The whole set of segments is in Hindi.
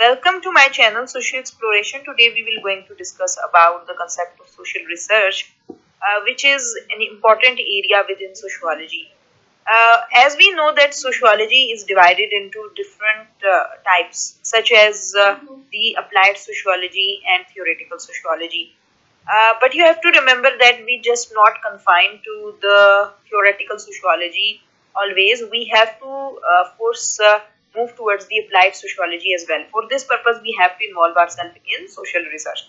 Welcome to my channel Social Exploration. Today we will going to discuss about the concept of social research, which is an important area within sociology. As we know that sociology is divided into different types, such as the applied sociology and theoretical sociology. But you have to remember that we just not confined to the theoretical sociology always. We have to, of course, move towards the applied sociology as well. For this purpose, we have to involve ourselves in social research.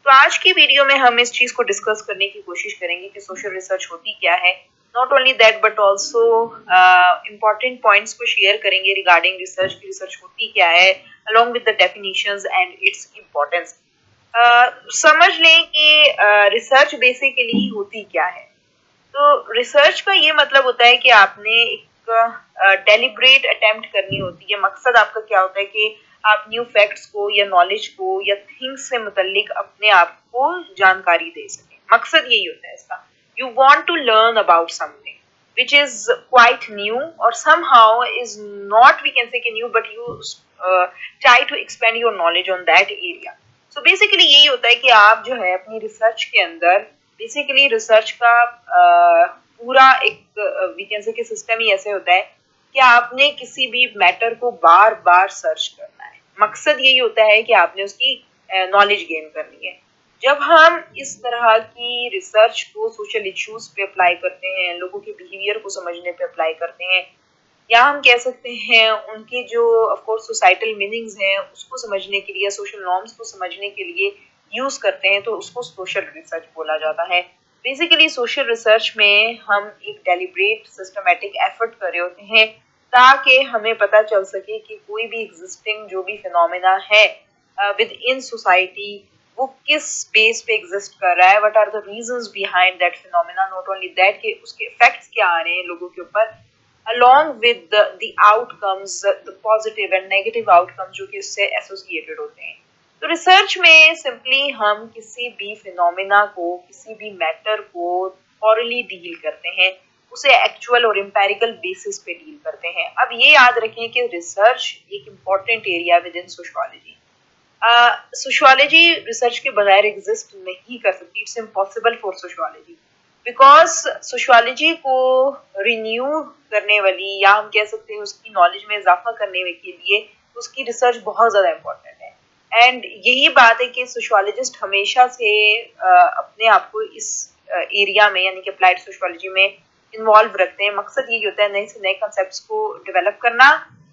तो आज की वीडियो में हम इस चीज को डिस्कस करने की कोशिश करेंगे कि सोशल रिसर्च होती क्या है. Not only that but also important points को शेयर करेंगे रिगार्डिंग रिसर्च की रिसर्च होती क्या है along with the definitions and its importance. समझ लें कि रिसर्च बेसिकली होती क्या है. तो रिसर्च का ये मतलब होता है कि आपने एक डेलिब्रेट अटेम्प्ट करनी होती है. मकसद आपका क्या होता है कि आप न्यू फैक्ट्स को या नॉलेज को या थिंग्स से मुतल्लिक अपने आप को जानकारी दे सकें. मकसद यही होता है इसका. You want to learn about something which is quite new or somehow is not we can say new but you try to expand your knowledge on that area. So basically यही होता है कि आप जो है अपनी रिसर्च के अंदर बेसिकली रिसर्च का पूरा एक वी कैन से कि सिस्टम ही ऐसे होता है कि आपने किसी भी मैटर को बार बार सर्च करना है. मकसद यही होता है कि आपने उसकी नॉलेज गेन करनी है. जब हम इस तरह की रिसर्च को सोशल इश्यूज पे अप्लाई करते हैं, लोगों के बिहेवियर को समझने पे अप्लाई करते हैं, या हम कह सकते हैं उनके जो ऑफ कोर्स सोसाइटल मीनिंग्स हैं उसको समझने के लिए, सोशल नॉर्म्स को समझने के लिए यूज करते हैं, तो उसको सोशल रिसर्च बोला जाता है. बेसिकली सोशल रिसर्च में हम एक डेलिब्रेट सिस्टमेटिक एफर्ट कर रहे होते हैं ताकि हमें पता चल सके कि कोई भी एग्जिस्टिंग जो भी फिनोमेना है विद इन सोसाइटी वो किस बेस पे एग्जिस्ट कर रहा है, what are the reasons behind that phenomena. Not only that कि उसके इफेक्ट्स क्या आ रहे हैं लोगों के ऊपर, along with the outcomes, the positive and negative outcomes जो कि उससे एसोसिएटेड होते हैं. तो रिसर्च में सिंपली हम किसी भी फिनोमेना को, किसी भी मैटर को थॉरली डील करते हैं, उसे एक्चुअल और एम्पेरिकल बेसिस पे डील करते हैं. अब ये याद रखें कि रिसर्च एक important area with in sociology. Sociology research के बगैर एग्जिस्ट नहीं कर सकती. It's impossible for sociology because sociology को रिन्यू करने वाली या हम कह सकते हैं उसकी नॉलेज में इजाफा करने के लिए उसकी रिसर्च बहुत ज़्यादा इम्पोर्टेंट है. एंड यही बात है कि सोशियोलॉजिस्ट हमेशा से अपने आप को इस एरिया में यानी कि अप्लाइड सोशियोलॉजी में इन्वॉल्व रखते हैं. मकसद यही होता है नए से नए कंसेप्ट को डेवलप करना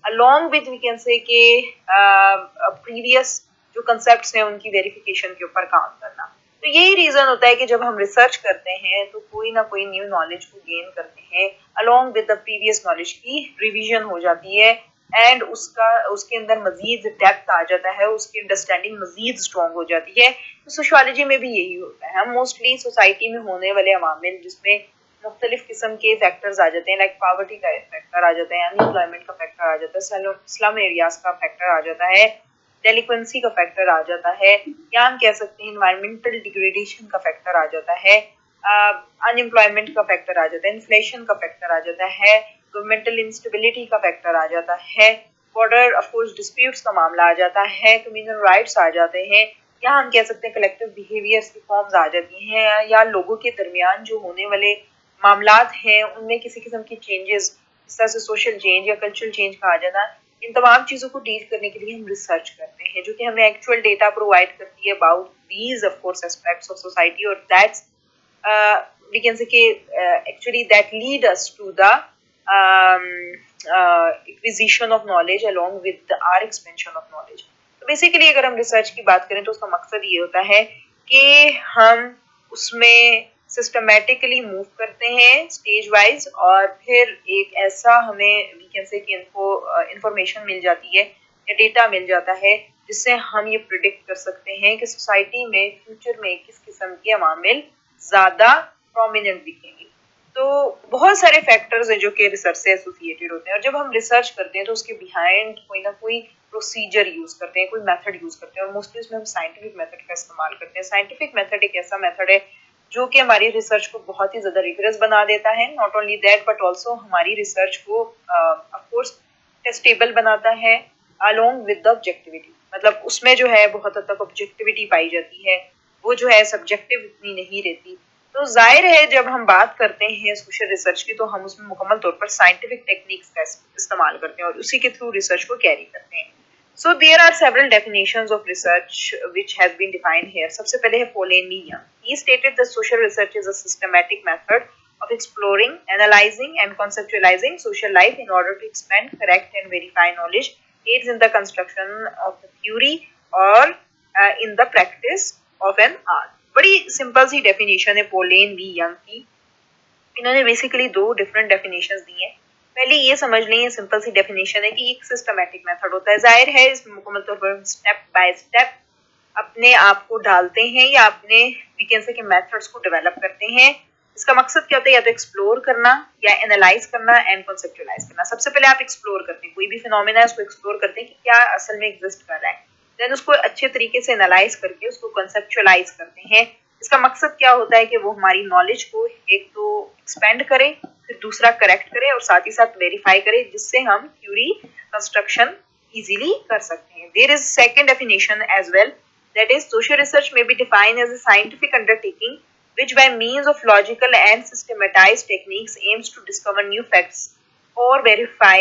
along with we can say कि प्रीवियस जो कंसेप्ट हैं उनकी वेरिफिकेशन के ऊपर काम करना. तो यही रीजन होता है कि जब हम रिसर्च करते हैं तो कोई ना कोई न्यू नॉलेज को गेन करते हैं along with the previous knowledge की रिवीजन हो जाती है एंड उसके अंदर मजीद डेप्थ आ जाता है, उसकी अंडरस्टैंडिंग मजीद स्ट्रॉन्ग हो जाती है. तो सोशियोलॉजी में भी यही होता है. हम मोस्टली सोसाइटी में होने वाले अवामिल जिसमें मुख्तलिफ किस्म के फैक्टर्स आ जाते हैं, लाइक पॉवर्टी का फैक्टर आ जाता है, अनएम्प्लॉयमेंट का फैक्टर आ जाता है, स्लम एरियाज का फैक्टर आ जाता है, डेलिक्वेंसी का फैक्टर आ जाता है, या हम कह सकते हैं इन्वायरमेंटल डिग्रेडेशन का फैक्टर आ जाता है, अनएम्प्लॉयमेंट का फैक्टर आ जाता है, इन्फ्लेशन का फैक्टर आ जाता है, गवर्नमेंटल इंस्टेबिलिटी का फैक्टर आ जाता है, बॉर्डर ऑफ कोर्स डिस्प्यूट्स का मामला आ जाता है, कम्युनल राइट्स आ जाते हैं, या हम कह सकते हैं कलेक्टिव बिहेवियर्स की फॉर्म्स आ जाती हैं, या लोगों के दरमियान जो होने वाले मामलात हैं उनमें किसी किस्म की चेंजेस, इस तरह से सोशल चेंज या कल्चरल चेंज का आ जाना. इन तमाम चीज़ों को डील करने के लिए हम रिसर्च करते हैं जो कि हमें एक्चुअल डेटा प्रोवाइड करती है about these of course aspects of society, और दैट्स वी कैन से कि actually that lead us to the acquisition of knowledge along with our expansion of knowledge. तो बेसिकली अगर हम रिसर्च की बात करें तो उसका मकसद ये होता है कि हम उसमें सिस्टमेटिकली मूव करते हैं स्टेज वाइज, और फिर एक ऐसा हमें वी कैन से कि इंफॉर्मेशन मिल जाती है या डेटा मिल जाता है जिससे हम ये प्रिडिक्ट कर सकते हैं कि सोसाइटी में फ्यूचर में किस किस्म के अवामिल ज़्यादा प्रोमिनेंट दिखेंगे. तो बहुत सारे फैक्टर्स हैं जो कि रिसर्च से एसोसिएटेड होते हैं, और जब हम रिसर्च करते हैं तो उसके बिहाइंड कोई ना कोई प्रोसीजर यूज करते हैं, कोई मेथड यूज करते हैं, और मोस्टली उसमें हम साइंटिफिक मेथड का इस्तेमाल करते हैं. साइंटिफिक मेथड एक ऐसा मेथड है जो कि हमारी रिसर्च को बहुत ही ज़्यादा रिगरस बना देता है. Not only that but also हमारी रिसर्च को ऑफ कोर्स टेस्टेबल बनाता है अलोंग विद द ऑब्जेक्टिविटी. मतलब उसमें जो है बहुत हद तक ऑब्जेक्टिविटी पाई जाती है, वो जो है सब्जेक्टिव इतनी नहीं रहती। तो जाहिर है जब हम बात करते हैं सोशल रिसर्च की तो हम उसमें मुकम्मल तौर पर साइंटिफिक टेक्निक्स का इस्तेमाल करते हैं और उसी के थ्रू रिसर्च को कैरी करते हैं। So there are several definitions of research which has been defined here. सबसे पहले है Pauline Young. He stated that social research is a systematic method of exploring, analyzing and conceptualizing social life in order to expand, correct and verify knowledge, aids in the construction of the theory or in the practice of an art. बड़ी सिंपल सी डेफिनेशन है पोलेन वी यंग की। इन्होंने बेसिकली दो डिफरेंट डेफिनेशंस दी हैं। पहले ये समझ लें, ये सिंपल सी डेफिनेशन है कि एक सिस्टमैटिक मेथड होता है। जाहिर है इसमें मुकम्मल तौर पर स्टेप बाय स्टेप अपने आप को डालते हैं या अपने वी कैन से के मेथड्स को डेवलप करते हैं। इसका मकसद क्या होता है? या तो एक्सप्लोर करना या एनालाइज करना एंड कॉन्सेप्चुअलाइज करना। सबसे पहले आप एक्सप्लोर करते हैं, कोई भी फिनोमेना है उसको एक्सप्लोर करते हैं कि क्या असल में एग्जिस्ट कर रहा है, देन उसको अच्छे तरीके से एनालाइज करके उसको कॉन्सेप्चुअलाइज करते हैं। इसका मकसद क्या होता है कि वो हमारी नॉलेज को एक तो एक्सपेंड करे, फिर दूसरा करेक्ट करे और साथ ही साथ वेरीफाई करे, जिससे हम थ्योरी कंस्ट्रक्शन इजीली कर सकते हैं। There is second definition as well, that is social research may be defined as a scientific undertaking which by means of logical and systematized techniques aims to discover new facts or verify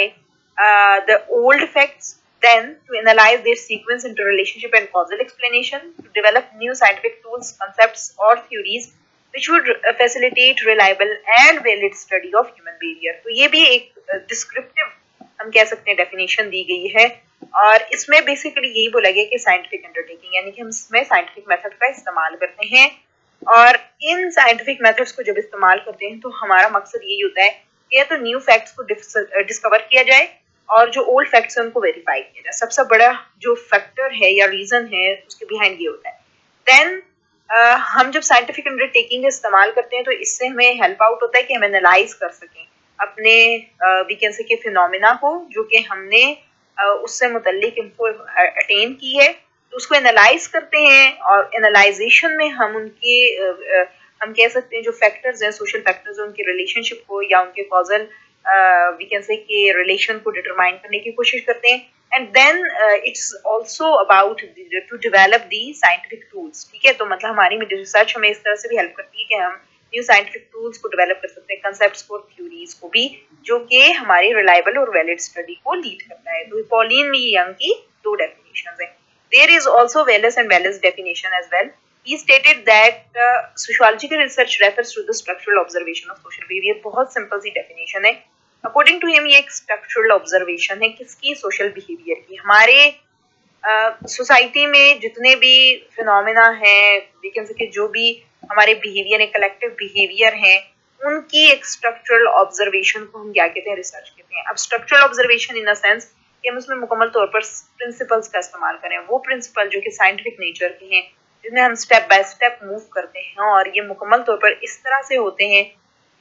the old facts, then to analyze their sequence, interrelationship and causal explanation, to develop new scientific tools, concepts or theories which would facilitate reliable and valid study of human behavior. तो ये भी एक descriptive हम कह सकते हैं डेफिनेशन दी गई है और इसमें बेसिकली यही बोला गया कि साइंटिफिक अंडरटेकिंग यानी कि हम इसमें साइंटिफिक मेथड का इस्तेमाल करते हैं और इन साइंटिफिक मेथड्स को जब इस्तेमाल करते हैं तो हमारा मकसद यही होता है कि या तो न्यू फैक्ट्स को डिस्कवर किया जाए और जो ओल्ड फैक्ट्स हैं उनको वेरीफाई किया जाए। सबसे बड़ा जो फैक्टर है या रीजन है उसके बिहाइंड ये होता है। देन हम जब साइंटिफिक अंडरटेकिंग का इस्तेमाल करते हैं तो इससे हमें हेल्प आउट होता है कि हम एनालाइज कर सकें अपने वी कैन से के फिनोमेना को जो कि हमने उससे मुतल्लिक इन्फो अटेन की है, तो उसको एनालाइज करते हैं और एनालाइजेशन में हम उनके हम कह सकते हैं जो फैक्टर्स हैं, सोशल फैक्टर्स हैं, उनके रिलेशनशिप को या उनके कॉजल वी कैन से के रिलेशन को डिटरमाइन करने की कोशिश करते हैं। And then it's also about to develop the scientific tools. ठीक है, तो मतलब हमारी रिसर्च हमें इस तरह से भी हेल्प करती है कि हम न्यू साइंटिफिक टूल्स को डेवलप कर सकते हैं, कंसेप्ट्स को, थ्योरीज को भी, जो कि हमारी रिलायबल और वैलिड स्टडी को लीड करता है। तो पॉलिन वी यंग की दो डेफिनेशंस हैं। There is also Wallace and Wallace definition as well. He stated that sociological research refers to the structural observation of social behavior। बहुत सिंपल सी डेफिनेशन है। अकॉर्डिंग टू हिम ये एक स्ट्रक्चरल ऑब्जर्वेशन है किसकी? सोशल बिहेवियर की। हमारे सोसाइटी में जितने भी फिनोमेना हैं, वी कैन से जो भी हमारे बिहेवियर है, कलेक्टिव बिहेवियर हैं, उनकी एक स्ट्रक्चरल ऑब्जर्वेशन को हम क्या कहते हैं? रिसर्च कहते हैं। अब structural observation in the sense कि हम उसमें मुकम्मल तौर पर प्रिंसिपल्स का इस्तेमाल करें, वो प्रिंसिपल जो कि साइंटिफिक नेचर के हैं, जिन्हें हम स्टेप बाय स्टेप मूव करते हैं और ये मुकम्मल तौर पर इस तरह से होते हैं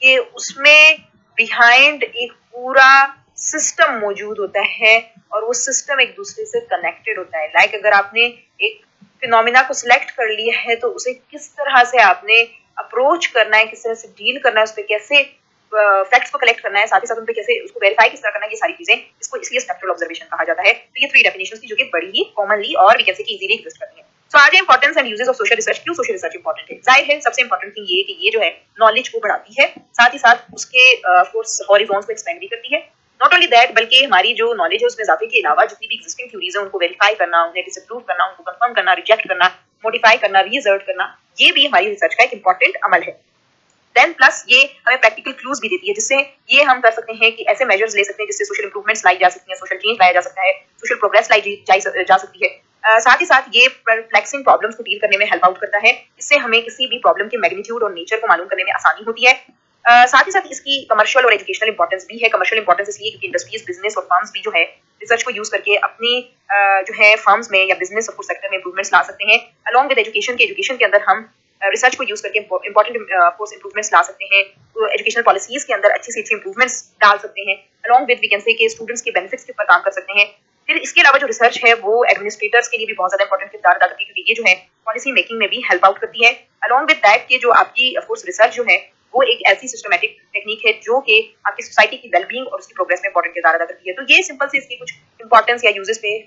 कि उसमें बिहाइंड एक पूरा सिस्टम मौजूद होता है और वो सिस्टम एक दूसरे से कनेक्टेड होता है। लाइक अगर आपने एक फिनोमिना को सिलेक्ट कर लिया है तो उसे किस तरह से आपने अप्रोच करना है, किस तरह से डील करना है, उस पर कैसे फैक्ट्स को कलेक्ट करना है, साथ ही साथ उन पे कैसे उसको वेरीफाई किस तरह करना है, ये सारी चीजें, इसको इसलिए स्ट्रक्चरल ऑब्जर्वेशन कहा जाता है। तो ये थ्री डेफिनेशंस थी जो कि बड़ी ही कॉमनली और वी कैन से कि इजीली एग्जिस्ट करती हैं। सो आज importance and uses of social research. क्यों सोशल रिसर्च इंपॉर्टेंट है? जाहिर है सबसे इंपॉर्टेंट थिंग ये कि ये जो है नॉलेज को बढ़ाती है, साथ ही साथ उसके ऑफ कोर्स हॉरिजॉन्स को एक्सपेंड भी करती है। नॉट ओनली दैट, बल्कि हमारी जो नॉलेज है उसमें इजाफे के अलावा जितनी भी एग्जिस्टिंग थ्योरीज है उनको वेरीफाई करना, उन्हें डिसअप्रूव करना, उनको कंफर्म करना, रिजेक्ट करना, मॉडिफाई करना, रीअसर्ट करना, ये भी हमारी रिसर्च का एक इंपॉर्टेंट अमल है। देन प्लस ये हमें प्रैक्टिकल क्लूज भी देती है, जिससे ये हम कर सकते हैं कि ऐसे मेजर्स ले सकते हैं जिससे सोशल इंप्रूवमेंट्स लाई जा सकती हैं, सोशल चेंज लाया जा सकता है, सोशल प्रोग्रेस लाई जा सकती है। साथ ही साथ ये परप्लेक्सिंग प्रॉब्लम्स को डील करने में हेल्प आउट करता है। इससे हमें किसी भी प्रॉब्लम के मैग्नीट्यूड और नेचर को मालूम करने में आसानी होती है। साथ ही साथ इसकी कमर्शियल और एजुकेशनल इंपॉर्टेंस भी है। कमर्शियल इंपॉर्टेंस इसलिए क्योंकि इंडस्ट्रीज, बिजनेस और फर्म्स भी जो है रिसर्च को यूज करके अपनी जो है फर्म्स में या बिजनेस और सेक्टर में इंप्रूवमेंट्स ला सकते हैं। अलॉन्ग विद एजुकेशन के अंदर हम रिसर्च को यूज करके इंपॉर्टेंट कोर्स इंप्रूवमेंट्स ला सकते हैं। तो एजुकेशनल पॉलिसीज के अंदर अच्छी से अच्छी इंप्रूवमेंट्स डाल सकते हैं। Along with we can say कि स्टूडेंट्स के बेनिफिट्स के ऊपर काम कर सकते हैं। फिर इसके अलावा जो रिसर्च है वो एडमिनिस्ट्रेटर्स के लिए भी बहुत ज्यादा इंपॉर्टेंट किरदार अदा करती है, क्योंकि ये जो है पॉलिसी मेकिंग में भी हेल्प आउट करती है। अलॉन्ग विद दैट ये जो आपकी ऑफ कोर्स रिसर्च जो है वो एक ऐसी सिस्टमैटिक टेक्निक है जो कि आपकी सोसाइटी की वेलबींग और उसकी प्रोग्रेस में इंपॉर्टेंट किरदार अदा करती है। तो ये सिंपल से इसकी कुछ इंपॉर्टेंस या यूजेस पे